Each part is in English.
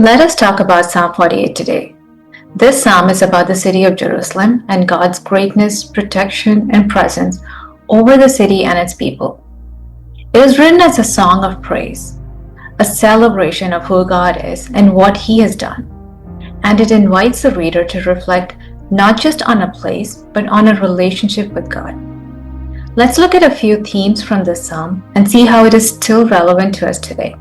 Let us talk about Psalm 48 today. This psalm is about the city of Jerusalem and God's greatness, protection, and presence over the city and its people. It is written as a song of praise, a celebration of who God is and what He has done. And it invites the reader to reflect not just on a place, but on a relationship with God. Let's look at a few themes from this psalm and see how it is still relevant to us today.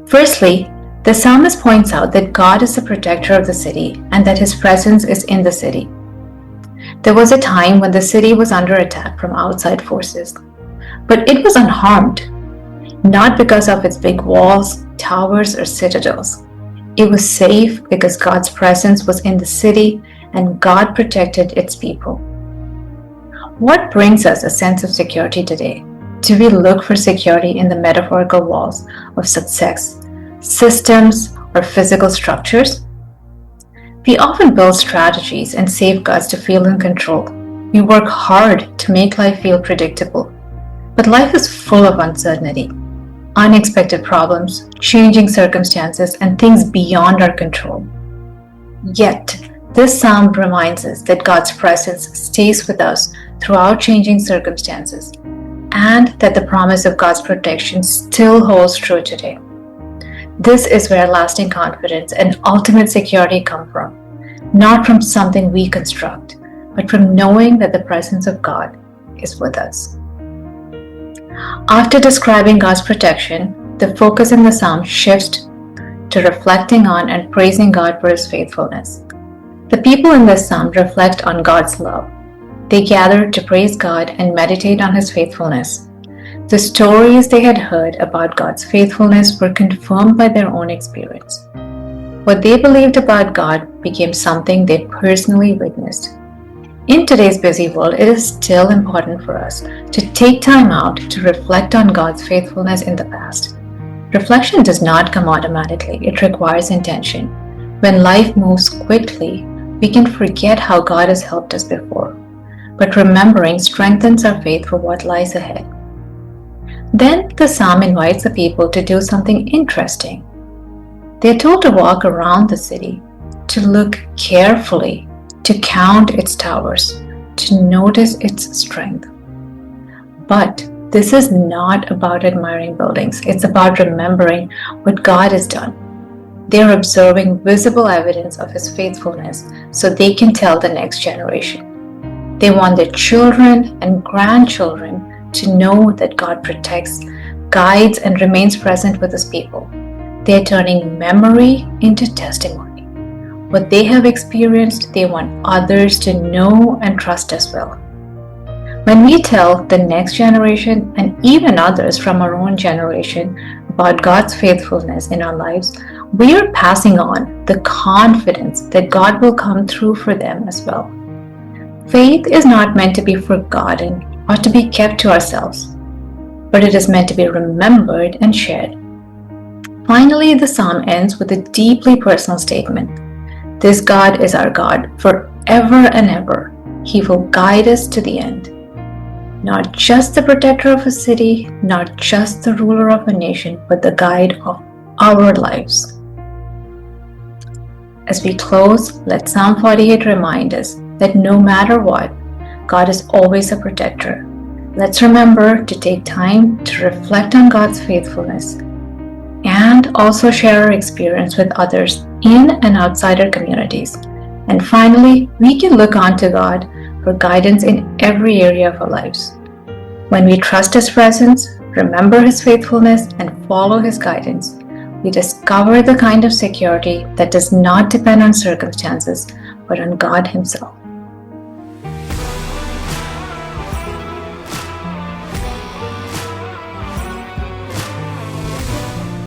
Firstly, the psalmist points out that God is the protector of the city and that His presence is in the city. There was a time when the city was under attack from outside forces, but it was unharmed, not because of its big walls, towers, or citadels. It was safe because God's presence was in the city and God protected its people. What brings us a sense of security today? Do we look for security in the metaphorical walls of success, systems, or physical structures? We often build strategies and safeguards to feel in control. We work hard to make life feel predictable. But life is full of uncertainty, unexpected problems, changing circumstances, and things beyond our control. Yet, this psalm reminds us that God's presence stays with us throughout changing circumstances, and that the promise of God's protection still holds true today. This is where lasting confidence and ultimate security come from, not from something we construct, but from knowing that the presence of God is with us. After describing God's protection, the focus in the psalm shifts to reflecting on and praising God for His faithfulness. The people in this psalm reflect on God's love. They gather to praise God and meditate on His faithfulness. The stories they had heard about God's faithfulness were confirmed by their own experience. What they believed about God became something they personally witnessed. In today's busy world, it is still important for us to take time out to reflect on God's faithfulness in the past. Reflection does not come automatically, it requires intention. When life moves quickly, we can forget how God has helped us before. But remembering strengthens our faith for what lies ahead. Then the psalm invites the people to do something interesting. They are told to walk around the city, to look carefully, to count its towers, to notice its strength. But this is not about admiring buildings, it's about remembering what God has done. They are observing visible evidence of His faithfulness so they can tell the next generation. They want their children and grandchildren to know that God protects, guides, and remains present with His people. They are turning memory into testimony. What they have experienced, they want others to know and trust as well. When we tell the next generation and even others from our own generation about God's faithfulness in our lives, we are passing on the confidence that God will come through for them as well. Faith is not meant to be forgotten or to be kept to ourselves, but it is meant to be remembered and shared. Finally, the psalm ends with a deeply personal statement. This God is our God forever and ever. He will guide us to the end. Not just the protector of a city, not just the ruler of a nation, but the guide of our lives. As we close, let Psalm 48 remind us that no matter what, God is always a protector. Let's remember to take time to reflect on God's faithfulness and also share our experience with others in and outside our communities. And finally, we can look on to God for guidance in every area of our lives. When we trust His presence, remember His faithfulness, and follow His guidance, we discover the kind of security that does not depend on circumstances, but on God Himself.